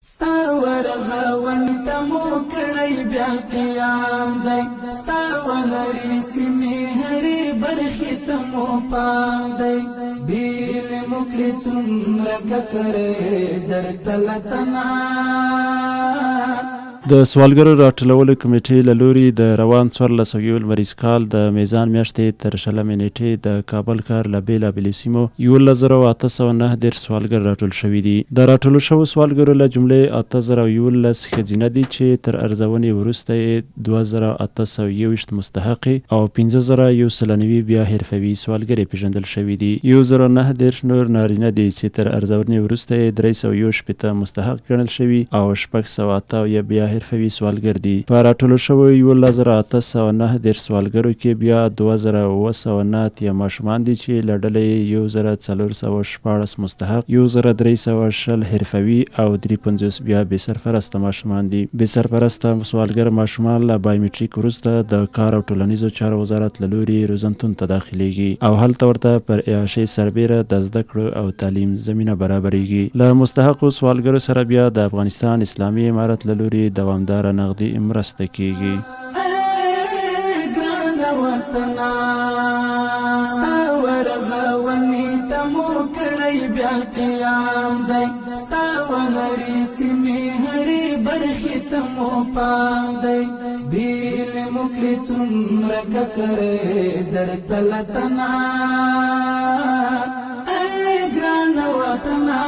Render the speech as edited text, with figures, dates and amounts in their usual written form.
ستا ورغاون تمو کړی بیا قیام دی ستا وهرې سیمې هرې برخې تمو پام دی بیل مکړې څومره ککرې درته له تنا د سوالګرو راټولولو کمیټې له لوري د روان 1400 لمریز کال د میزان میاشتې تر 20 نیټې د کابل ښار له بېلابېلو سیمو 11809 سوالګر راټول شوي دي. د راټولو شوو سوالګرو له جملې 8011 ښځینه دي چې تر ارزونې وروسته یې 2821 مستحقې او 15190 بیا حرفوي سوالګرې پېژندل شوي دي. 1019 نور نارینه دي چې تر ارزونې وروسته یې 318 مستحق ګڼل شوي او 608 بیا حرفوي سوالګر دي. په راټولو شویو 11809 سوالګرو کې بیا 2709 ماشومان دي چې له ډلې 1414 مستحق 1320 حرفوي او 350 بیا بې سرپرسته ماشومان دي. بې سرپرسته سوالګر ماشومان له بایومټریک وروسته د کار او ټولنیزو چارو وزارت له لوري روزنتون ته داخلیږي او هلته ورته پر اعاشې سربیره د زده کړو او تعلیم زمینه برابریږي. له مستحقو سوالګرو سره بیا د افغانستان اسلامي امارت له لوري دوامداره نغدي مرسته کیږي. ګران وطنا ستا ورغاونې تمو کړی بیا قیام دی ستا وهرې سیمې هرې برخې تمو پام دی بیل مکړې څومره ککرې درته له تنا ګران وطنا